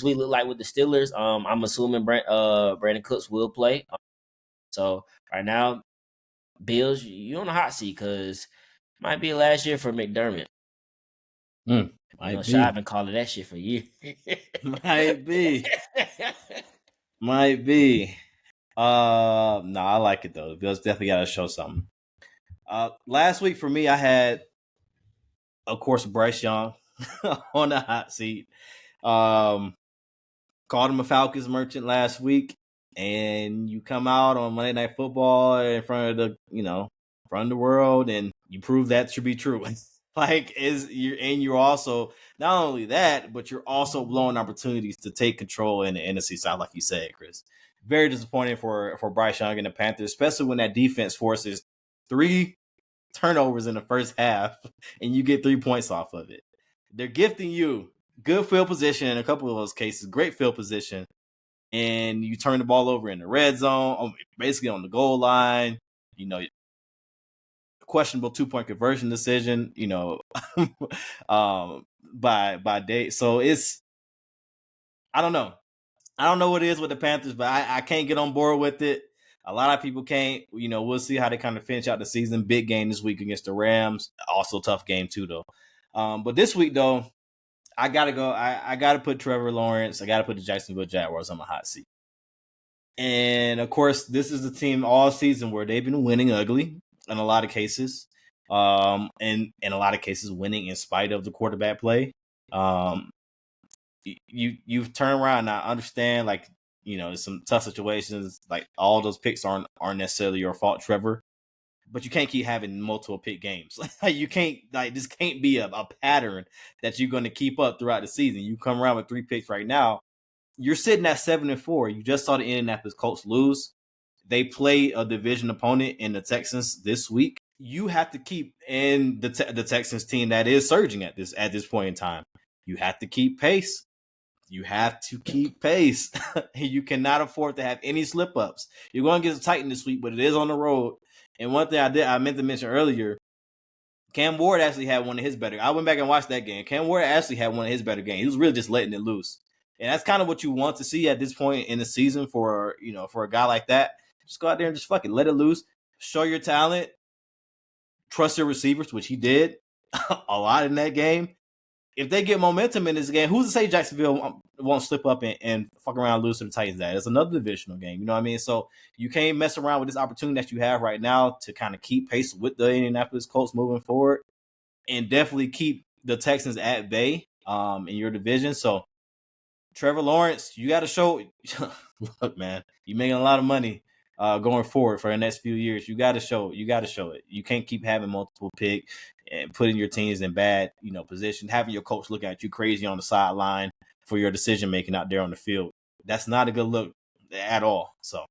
week look like with the Steelers. I'm assuming Brandon Cooks will play. So right now, Bills, you on the hot seat because might be last year for McDermott. Might Shy be. been calling that shit for years. Might be. Might be. No, I like it though. The Bills definitely got to show something. Last week for me, I had, of course, Bryce Young on the hot seat. Called him a Falcons merchant last week, and you come out on Monday Night Football in front of the world, and you prove that to be true. You're also not only that, but you're also blowing opportunities to take control in the NFC South, like you said, Chris. Very disappointing for Bryce Young and the Panthers, especially when that defense forces 3 turnovers in the first half, and you get 3 points off of it. They're gifting you good field position in a couple of those cases, great field position, and you turn the ball over in the red zone, basically on the goal line. Questionable 2-point conversion decision, by date. So I don't know. I don't know what it is with the Panthers, but I can't get on board with it. A lot of people can't. We'll see how they kind of finish out the season. Big game this week against the Rams. Also tough game too, though. But this week, though, I gotta go. I gotta put Trevor Lawrence. I gotta put the Jacksonville Jaguars on the hot seat. And of course, this is the team all season where they've been winning ugly in a lot of cases. And in a lot of cases, winning in spite of the quarterback play. You've turned around. And I understand, some tough situations. Like all those picks aren't necessarily your fault, Trevor. But you can't keep having multiple pick games. You can't, this can't be a pattern that you're going to keep up throughout the season. You come around with 3 picks right now. You're sitting at 7-4. You just saw the Indianapolis Colts lose. They play a division opponent in the Texans this week. You have to keep in the Texans team that is surging at this point in time. You have to keep pace. You have to keep pace. You cannot afford to have any slip ups. You're going to get a Titan this week, but it is on the road. And one thing I meant to mention earlier, Cam Ward actually had one of his better. I went back and watched that game. Cam Ward actually had one of his better games. He was really just letting it loose. And that's kind of what you want to see at this point in the season for a guy like that. Just go out there and just fucking let it loose. Show your talent. Trust your receivers, which he did a lot in that game. If they get momentum in this game, who's to say Jacksonville won't slip up and fuck around and lose to the Titans? It's another divisional game. You know what I mean? So you can't mess around with this opportunity that you have right now to kind of keep pace with the Indianapolis Colts moving forward and definitely keep the Texans at bay in your division. So Trevor Lawrence, you got to show – look, man, you're making a lot of money going forward for the next few years. You got to show it. You can't keep having multiple pick and putting your teams in bad, position, having your coach look at you crazy on the sideline for your decision-making out there on the field. That's not a good look at all. So,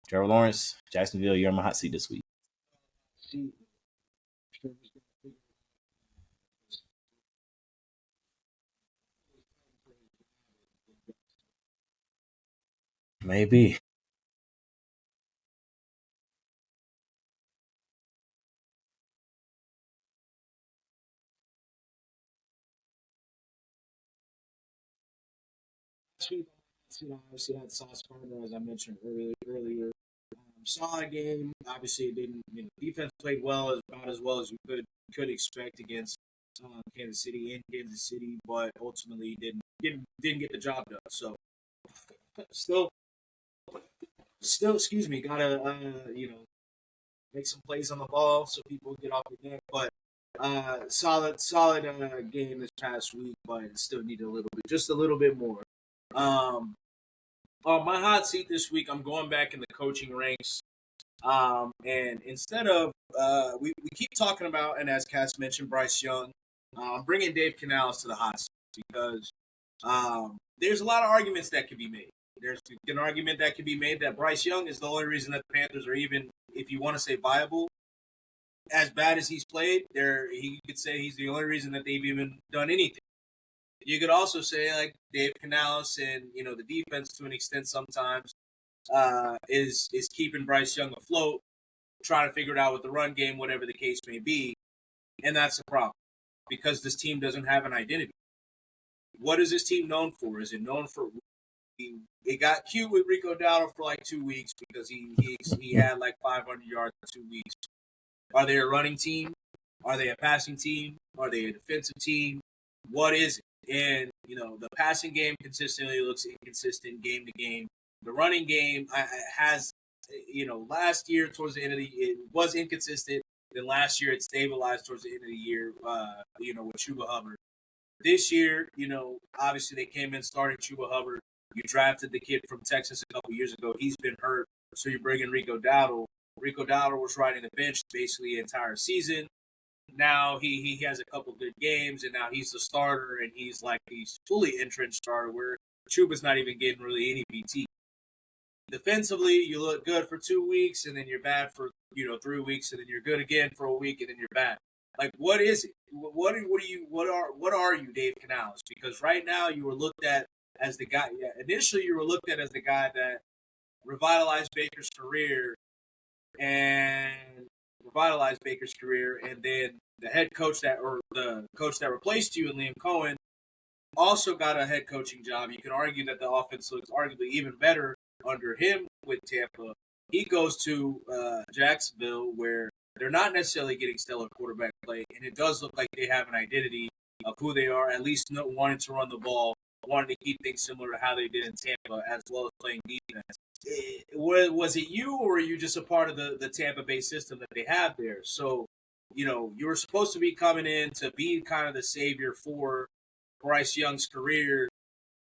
Trevor Lawrence, Jacksonville, you're on my hot seat this week. Maybe. Obviously had Sauce Gardner, as I mentioned earlier. Solid game. Obviously, it didn't. Defense played well, about as well as you could expect against Kansas City, but ultimately didn't get the job done. So still, excuse me, gotta make some plays on the ball so people get off the neck. But solid game this past week, but still need just a little bit more. On my hot seat this week, I'm going back in the coaching ranks. And instead of, we keep talking about, and as Cass mentioned, Bryce Young, I'm bringing Dave Canales to the hot seat because there's a lot of arguments that can be made. There's an argument that can be made that Bryce Young is the only reason that the Panthers are even, if you want to say viable, as bad as he's played, he could say he's the only reason that they've even done anything. You could also say like Dave Canales and the defense to an extent sometimes is keeping Bryce Young afloat, trying to figure it out with the run game, whatever the case may be, and that's the problem because this team doesn't have an identity. What is this team known for? Is it known for? It got cute with Rico Dowdle for like 2 weeks because he had like 500 yards in 2 weeks. Are they a running team? Are they a passing team? Are they a defensive team? What is it? And, the passing game consistently looks inconsistent game to game. The running game has, last year towards the end of the year, it was inconsistent. Then last year it stabilized towards the end of the year, with Chuba Hubbard. This year, obviously they came in starting Chuba Hubbard. You drafted the kid from Texas a couple years ago. He's been hurt, so you bring in Rico Dowdle. Rico Dowdle was riding the bench basically the entire season. Now he has a couple good games, and now he's the starter, and he's fully entrenched starter where Chuba's not even getting really any PT. Defensively, you look good for 2 weeks, and then you're bad for 3 weeks, and then you're good again for a week, and then you're bad. Like, what is it? What are you, Dave Canales? Because right now you were looked at as the guy. Yeah, initially you were looked at as the guy that revitalized Baker's career, and then the head coach the coach that replaced you, and Liam Cohen, also got a head coaching job. You can argue that the offense looks arguably even better under him with Tampa. He goes to Jacksonville, where they're not necessarily getting stellar quarterback play, and it does look like they have an identity of who they are, at least wanting to run the ball, wanting to keep things similar to how they did in Tampa, as well as playing defense. Was it you, or were you just a part of the Tampa Bay system that they have there? So, you were supposed to be coming in to be kind of the savior for Bryce Young's career,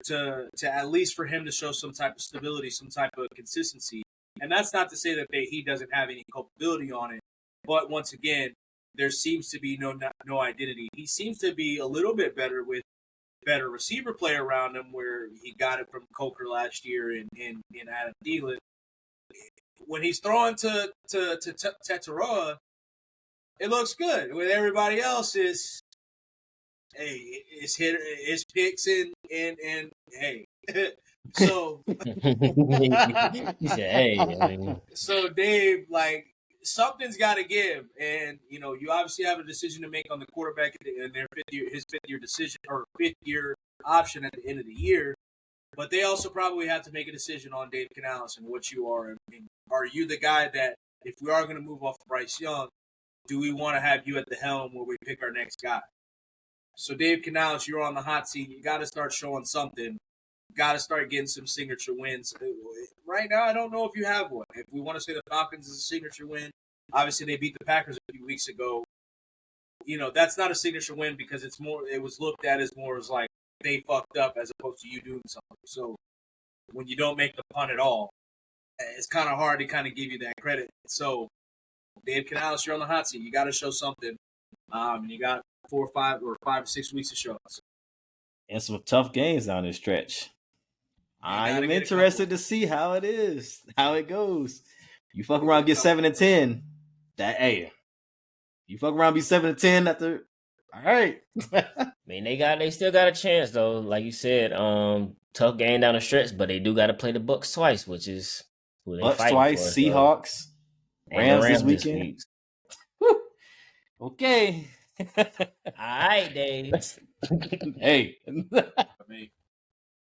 to at least for him to show some type of stability, some type of consistency. And that's not to say that he doesn't have any culpability on it. But once again, there seems to be no identity. He seems to be a little bit better with better receiver play around him, where he got it from Coker last year and Adam Thielen. When he's throwing to Tetaroa, it looks good. With everybody else, it's picks and hey. So He said, "Hey, so Dave, something's got to give, and you obviously have a decision to make on the quarterback in his fifth year decision, or fifth year option at the end of the year. But they also probably have to make a decision on Dave Canales and what you are. I mean, are you the guy that, if we are going to move off of Bryce Young, do we want to have you at the helm where we pick our next guy? So Dave Canales, you're on the hot seat. You got to start showing something. Got to start getting some signature wins. Right now, I don't know if you have one. If we want to say the Falcons is a signature win, obviously they beat the Packers a few weeks ago. That's not a signature win because it was looked at as more as like they fucked up as opposed to you doing something. So when you don't make the punt at all, it's kind of hard to kind of give you that credit. So Dave Canales, you're on the hot seat. You got to show something. You got 4 or 5 or 5 or 6 weeks to show us. And some tough games down this stretch. I am interested to see how it goes. You fuck around, get 7-10. You fuck around, be 7-10 after. All right. I mean, they still got a chance though. Like you said, tough game down the stretch, but they do got to play the Bucks twice, which is who they Bucks fighting twice, for, Seahawks, so. Rams this weekend. Okay. All right, Dave. Hey. I mean,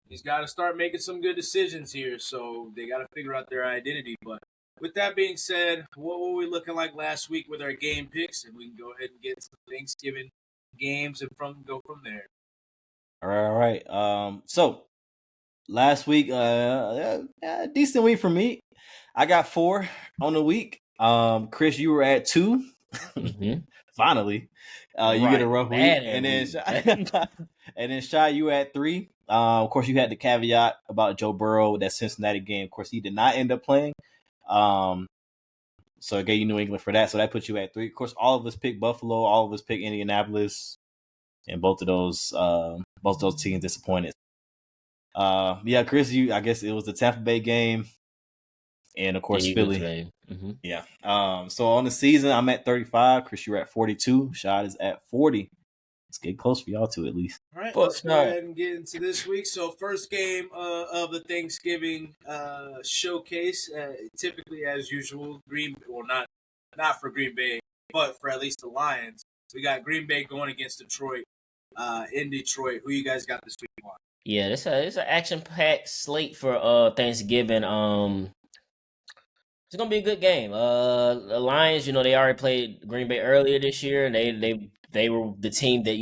he's got to start making some good decisions here, so they got to figure out their identity. But with that being said, what were we looking like last week with our game picks? And we can go ahead and get some Thanksgiving games and go from there. All right. So last week, decent week for me. I got 4 on the week. Chris, you were at 2. Mm-hmm. Finally, you get a rough week, and then Shy, you were at 3. Of course, you had the caveat about Joe Burrow, that Cincinnati game. Of course, he did not end up playing. So I gave you New England for that. So that puts you at 3. Of course, all of us picked Buffalo. All of us picked Indianapolis, and both of those teams disappointed. Chris, I guess it was the Tampa Bay game, and of course Philly. Mm-hmm. Yeah. So on the season, I'm at 35. Chris, you're at 42. Shad is at 40. Let's get close for y'all two at least. All right, For let's go sure. ahead and get into this week. So, first game of the Thanksgiving showcase. Typically, as usual, not for Green Bay, but for at least the Lions. We got Green Bay going against Detroit. In Detroit, who you guys got this week? On? Yeah, it's an action packed slate for Thanksgiving. It's gonna be a good game. The Lions, they already played Green Bay earlier this year, and they were the team that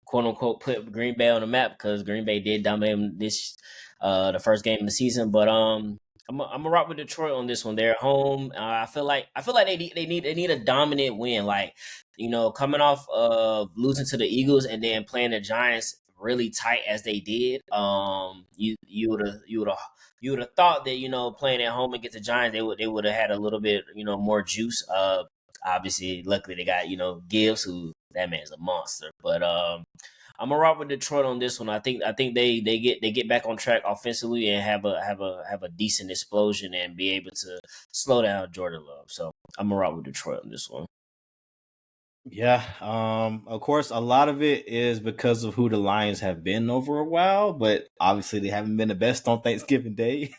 quote unquote put Green Bay on the map because Green Bay did dominate them this the first game of the season. But I'm gonna rock with Detroit on this one. They're at home. I feel like they need a dominant win. Like coming off of losing to the Eagles and then playing the Giants really tight as they did. You would have thought that playing at home against the Giants they would have had a little bit more juice. Obviously, luckily they got Gibbs, who that man's a monster. But I'm gonna rock with Detroit on this one. I think they get back on track offensively and have a decent explosion and be able to slow down Jordan Love. So I'm gonna rock with Detroit on this one. Yeah, of course, a lot of it is because of who the Lions have been over a while, but obviously they haven't been the best on Thanksgiving Day.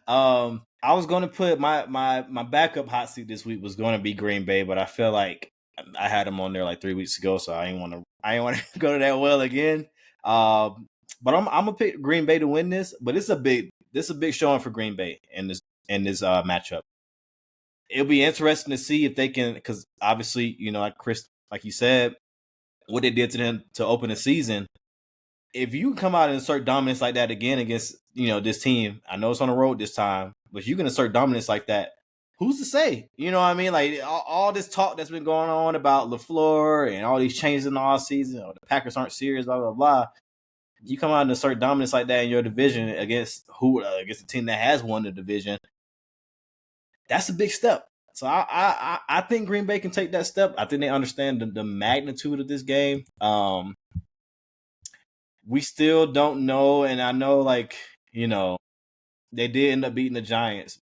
I was going to put my backup hot seat this week was going to be Green Bay, but I feel like I had them on there like 3 weeks ago, so I didn't want to go to that well again. But I'm gonna pick Green Bay to win this, but it's a big showing for Green Bay in this matchup. It'll be interesting to see if they can, because obviously, like Chris, like you said, what they did to them to open the season. If you come out and assert dominance like that again against, this team, I know it's on the road this time, but if you can assert dominance like that, who's to say? You know what I mean? Like all this talk that's been going on about LaFleur and all these changes in the offseason, or the Packers aren't serious, blah, blah, blah. You come out and assert dominance like that in your division against against a team that has won the division. That's a big step. So I think Green Bay can take that step. I think they understand the magnitude of this game. We still don't know, and I know, they did end up beating the Giants,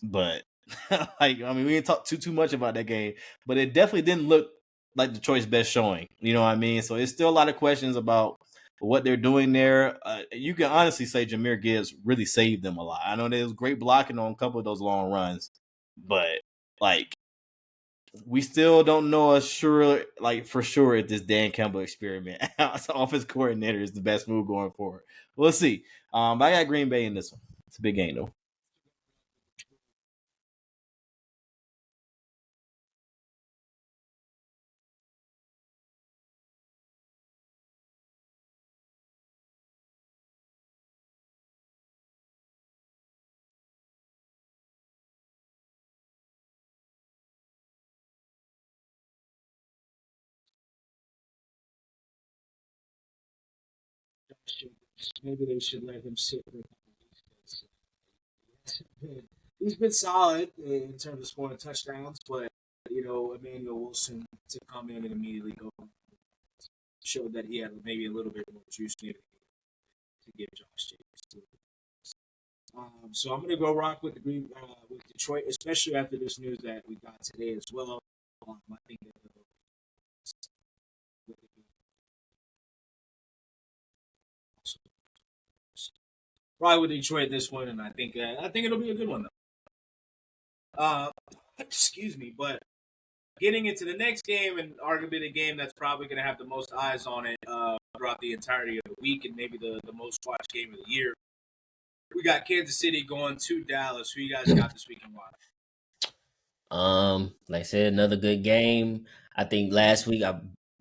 but we didn't talk too much about that game, but it definitely didn't look like Detroit's best showing. You know what I mean? So it's still a lot of questions about what they're doing there. You can honestly say Jamar Gibbs really saved them a lot. I know there was great blocking on a couple of those long runs, but we still don't know for sure if this Dan Campbell experiment as offense coordinator is the best move going forward. We'll see. But I got Green Bay in this one. It's a big game though. Maybe they should let him sit for a couple weeks because he's been solid in terms of scoring touchdowns, but Emmanuel Wilson to come in and immediately go showed that he had maybe a little bit more juice maybe to give Josh Jacobs. So I'm gonna go rock with with Detroit, especially after this news that we got today as well. I think that probably with Detroit this one, and I think it'll be a good one though. Excuse me, but getting into the next game and arguably the game that's probably going to have the most eyes on it throughout the entirety of the week and maybe the most watched game of the year. We got Kansas City going to Dallas. Who you guys got this week and why? Like I said, another good game. I think last week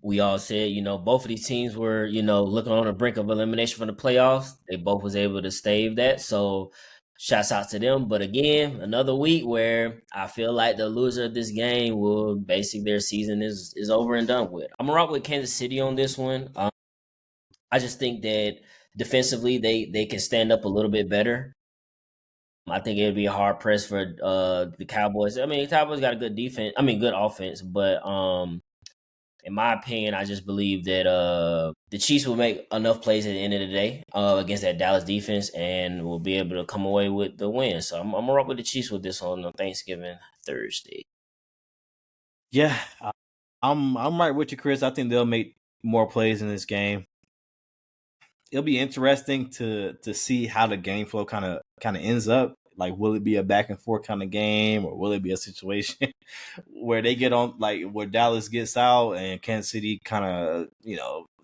we all said, both of these teams were, looking on the brink of elimination from the playoffs. They both was able to stave that. So shouts out to them. But again, another week where I feel like the loser of this game will basically their season is over and done with. I'm gonna rock with Kansas City on this one. I just think that defensively they can stand up a little bit better. I think it would be a hard press for the Cowboys. I mean, the Cowboys got a good defense. I mean, good offense, but in my opinion, I just believe that the Chiefs will make enough plays at the end of the day against that Dallas defense and will be able to come away with the win. So I'm gonna rock with the Chiefs with this on Thanksgiving Thursday. Yeah, I'm right with you, Chris. I think they'll make more plays in this game. It'll be interesting to see how the game flow kind of ends up. Like, will it be a back and forth kind of game, or will it be a situation where they get on, like where Dallas gets out and Kansas City kind of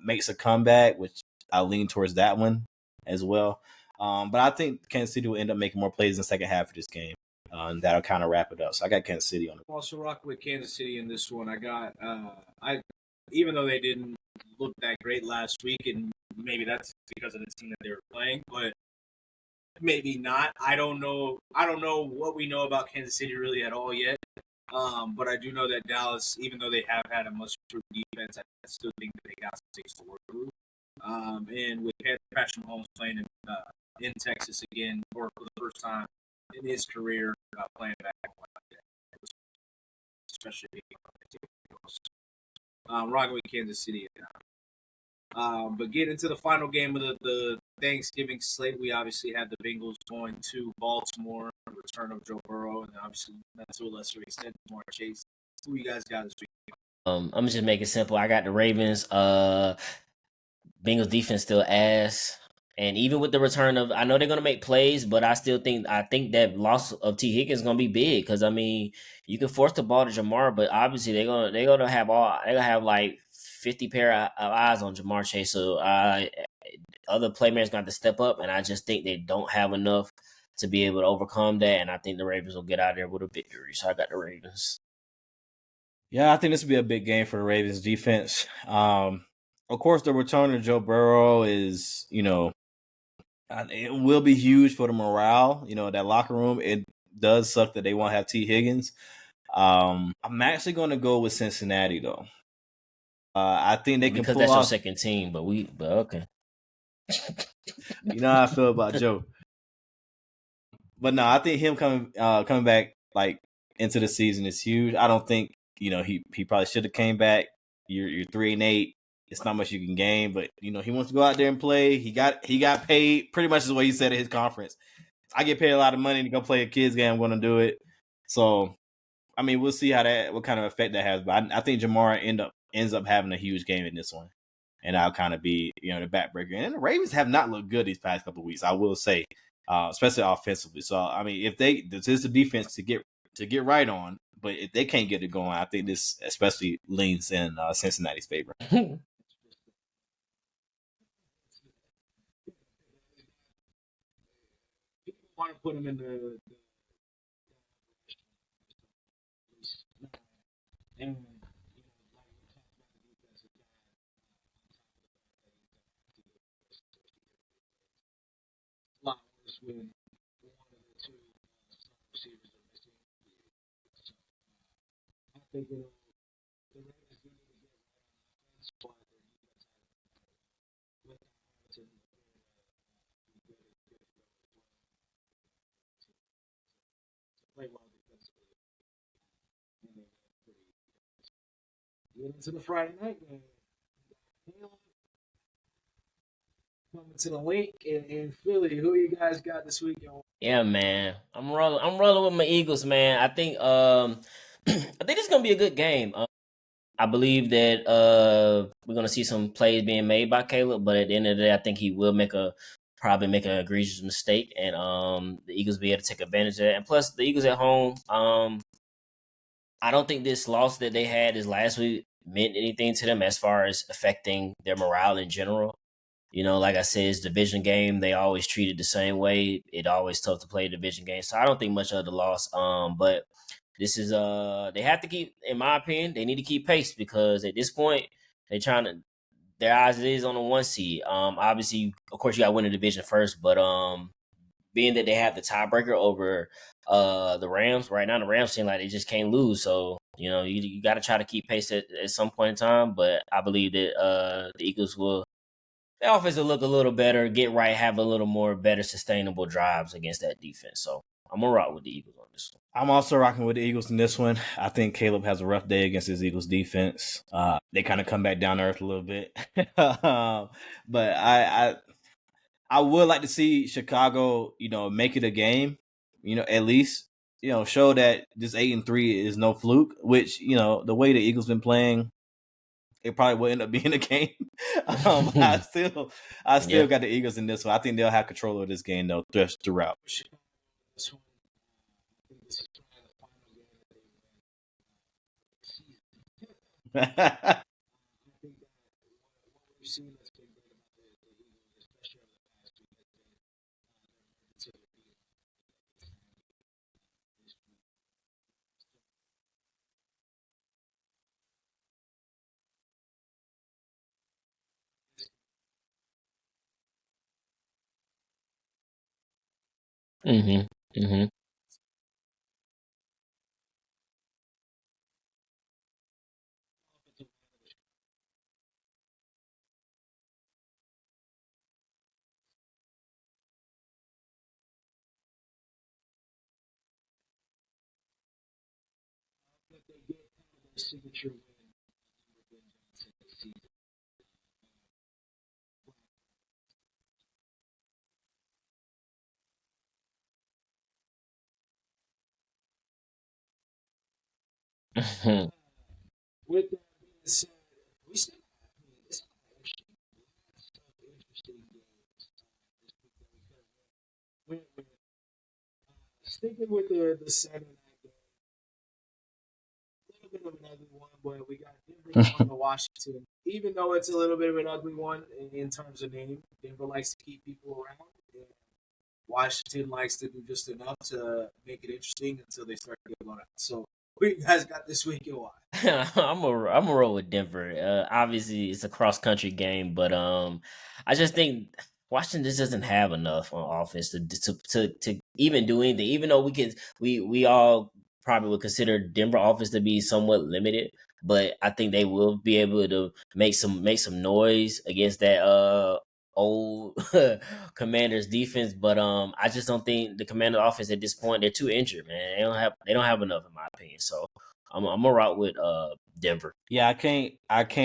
makes a comeback, which I lean towards that one as well. But I think Kansas City will end up making more plays in the second half of this game. And that'll kind of wrap it up. So I got Kansas City on it. I'm also rocking with Kansas City in this one. I got even though they didn't look that great last week, and maybe that's because of the team that they were playing, but maybe not. I don't know what we know about Kansas City really at all yet. But I do know that Dallas, even though they have had a much improved defense, I still think that they got some things to work through. And with Patrick Mahomes playing in Texas again, or for the first time in his career, playing back, especially rocking with Kansas City. But getting into the final game of the Thanksgiving slate, we obviously have the Bengals going to Baltimore, return of Joe Burrow, and obviously, not to a lesser extent, Jamar Chase. Who you guys got this week? I'm just make it simple. I got the Ravens. Bengals defense still ass. And even with the return of, I know they're gonna make plays, but I think that loss of T Higgins is gonna be big because I mean you can force the ball to Jamar, but obviously they're gonna have like 50 pair of eyes on Jamar Chase. So other playmakers got to step up, and I just think they don't have enough to be able to overcome that. And I think the Ravens will get out of there with a victory. So I got the Ravens. Yeah, I think this will be a big game for the Ravens defense. Of course, the return of Joe Burrow is, it will be huge for the morale, that locker room. It does suck that they won't have T. Higgins. I'm actually going to go with Cincinnati, though. I think they can because pull that's off. your second team, but okay. You know how I feel about Joe. But no, I think him coming back like into the season is huge. I don't think he probably should have came back. You're 3-8. It's not much you can gain, but he wants to go out there and play. He got paid pretty much is what he said at his conference. I get paid a lot of money to go play a kids game. I'm going to do it. So, I mean, we'll see what kind of effect that has. But I think Jamar ends up having a huge game in this one, and I'll kind of be the backbreaker. And the Ravens have not looked good these past couple of weeks, I will say, especially offensively. So, I mean, if this is the defense to get right on, but if they can't get it going, I think this especially leans in Cincinnati's favor. People want to put him in the and a lot worse when one of the two receivers are missing. I think the Ravens need to get right on the squad their defense with Robinson play well defensively. Get into the Friday night game. Coming to the link in Philly. Who you guys got this week? Yeah, man. I'm rolling with my Eagles, man. I think I think it's gonna be a good game. I believe that we're gonna see some plays being made by Caleb, but at the end of the day, I think he will probably make an egregious mistake, and the Eagles be able to take advantage of that. And plus, the Eagles at home, I don't think this loss that they had this last week meant anything to them as far as affecting their morale in general. Like I said, it's a division game. They always treat it the same way. It always tough to play a division game. So I don't think much of the loss. But this is they have to keep, in my opinion, they need to keep pace because at this point they're trying to their eyes is on the 1 seed. Obviously, of course, you got to win the division first, but being that they have the tiebreaker over the Rams right now, the Rams seem like they just can't lose. So you got to try to keep pace at some point in time. But I believe that the Eagles will. The offense will look a little better, get right, have a little more better sustainable drives against that defense. So I'm gonna rock with the Eagles on this one. I'm also rocking with the Eagles in this one. I think Caleb has a rough day against his Eagles defense. They kind of come back down to earth a little bit, but I would like to see Chicago, make it a game, at least, show that this 8-3 is no fluke. Which the way the Eagles been playing, it probably will end up being a game. I still got the Eagles in this one. I think they'll have control of this game though throughout. This one, I think this is probably the final game that they win. I think that what we've seen that's been great about the Eagles, especially over the past week, has been their ability to beat this week. Mm-hmm. Mm-hmm. But they get kind of their signature win with Ben Johnson this season. With that being said, we still have, I mean, it's not interesting. Lots of interesting games this week that we could have went with. Sticking with the Saturday night game, a little bit of an ugly one, but we got Denver going to Washington. Even though it's a little bit of an ugly one in terms of name, Denver likes to keep people around. And Washington likes to do just enough to make it interesting until they start getting blown out. So, what you guys got this week and why? I'm a roll with Denver. Obviously, it's a cross country game, but I just think Washington just doesn't have enough on offense to even do anything. Even though we all probably would consider Denver offense to be somewhat limited, but I think they will be able to make some noise against that old Commanders defense. But I just don't think the Commander offense at this point, they're too injured, man. They don't have enough in my opinion. So I'm gonna route with Denver. Yeah, I can't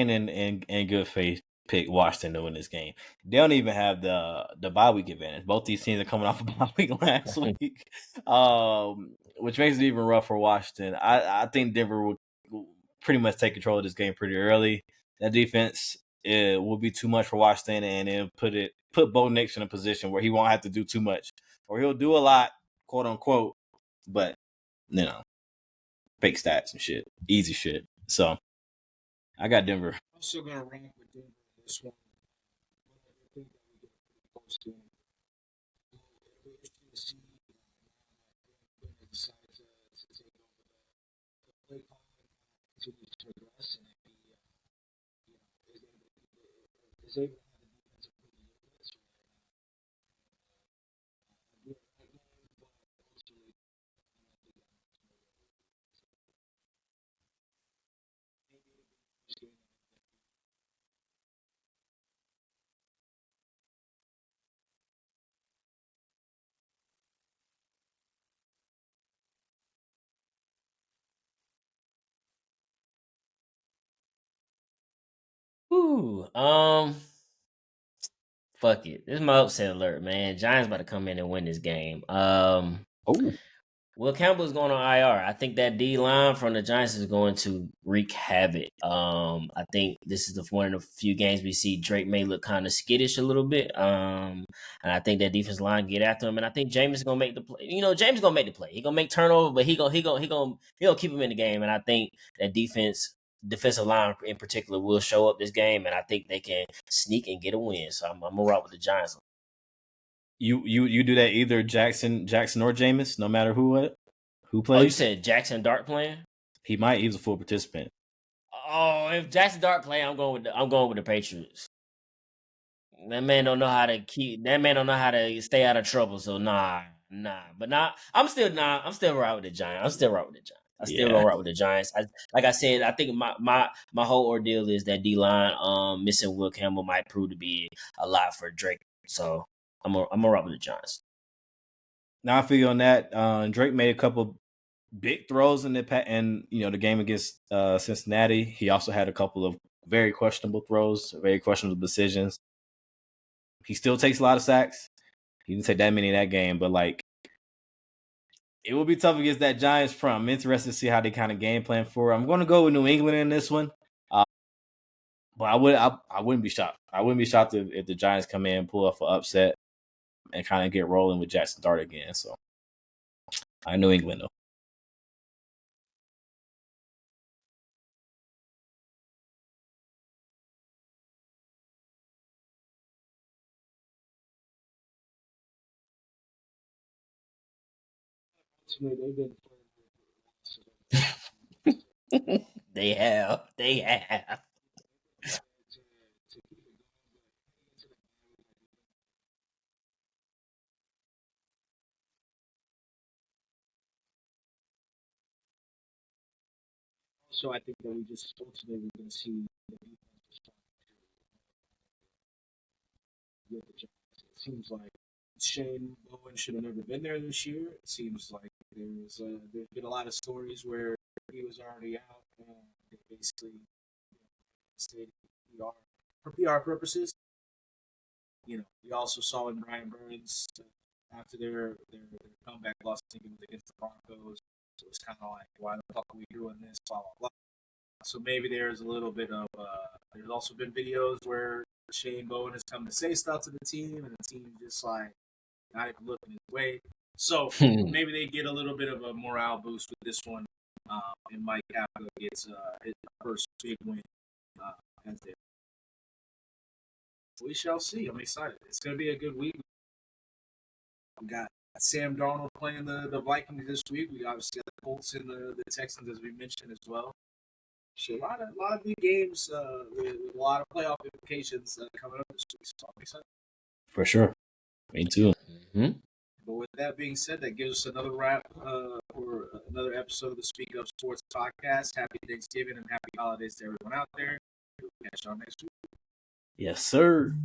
in good faith pick Washington to win this game. They don't even have the bye week advantage. Both these teams are coming off a bye week last week, which makes it even rough for Washington. I think Denver will pretty much take control of this game pretty early. That defense it will be too much for Washington, and it'll put Bo Nix in a position where he won't have to do too much, or he'll do a lot, quote unquote, but fake stats and shit, easy shit. So I got Denver. I'm still going to rank with Denver in this one. I think that we get a pretty close game. It'll be interesting to see when they decide to take over the play call and continue to progress and be, is able to have the defensive pretty units or do it right game, but ultimately, I think that maybe it'll be the first game. Ooh, fuck it. This is my upset alert, man. Giants about to come in and win this game. Oh, Will Campbell's going on IR. I think that D line from the Giants is going to wreak havoc. I think this is one of the few games we see Drake may look kind of skittish a little bit. And I think that defense line get after him. And I think James is gonna make the play. James is gonna make the play. He gonna make turnover, but he gonna keep him in the game. And I think that defensive line in particular will show up this game, and I think they can sneak and get a win. So I'm gonna rock with the Giants. you do that either Jackson or Jameis, no matter who plays. Oh, you said Jackson Dart playing? He might. He's a full participant. Oh, if Jackson Dart playing, I'm going with the Patriots. That man don't know how to stay out of trouble. So nah. But I'm still right with the Giants. I still gonna rock with the Giants. Like I said, I think my whole ordeal is that D line missing Will Campbell might prove to be a lot for Drake. So I'm gonna rock with the Giants. Now I feel you on that. Drake made a couple big throws in the game against Cincinnati. He also had a couple of very questionable throws, very questionable decisions. He still takes a lot of sacks. He didn't take that many in that game, but it will be tough against that Giants front. I'm interested to see how they kind of game plan for it. I'm going to go with New England in this one. But I wouldn't be shocked. I wouldn't be shocked if the Giants come in and pull off an upset and kind of get rolling with Jackson Dart again. So I New England though. They have. So I think that we just ultimately we're going to see the defense with the Giants. It seems like Shane Bowen should have never been there this year. It seems like there's been a lot of stories where he was already out and they basically stated PR for PR purposes. We also saw in Brian Burns after their comeback loss, I think it was against the Broncos. So it's kind of like, why the fuck are we doing this? Blah blah blah. So maybe there's a little bit of. There's also been videos where Shane Bowen has come to say stuff to the team, and the team just like not even looking his way. So maybe they get a little bit of a morale boost with this one, and Mike Capra gets his first big win as they. We shall see. I'm excited. It's going to be a good week. We got Sam Darnold playing the Vikings this week. We obviously got the Colts and the Texans, as we mentioned, as well. So a lot of big games with a lot of playoff implications coming up this week. So I'm excited. For sure. Me too. Mm-hmm. But with that being said, that gives us another wrap for another episode of the Speak Up Sports Podcast. Happy Thanksgiving and happy holidays to everyone out there. We'll catch y'all next week. Yes, sir.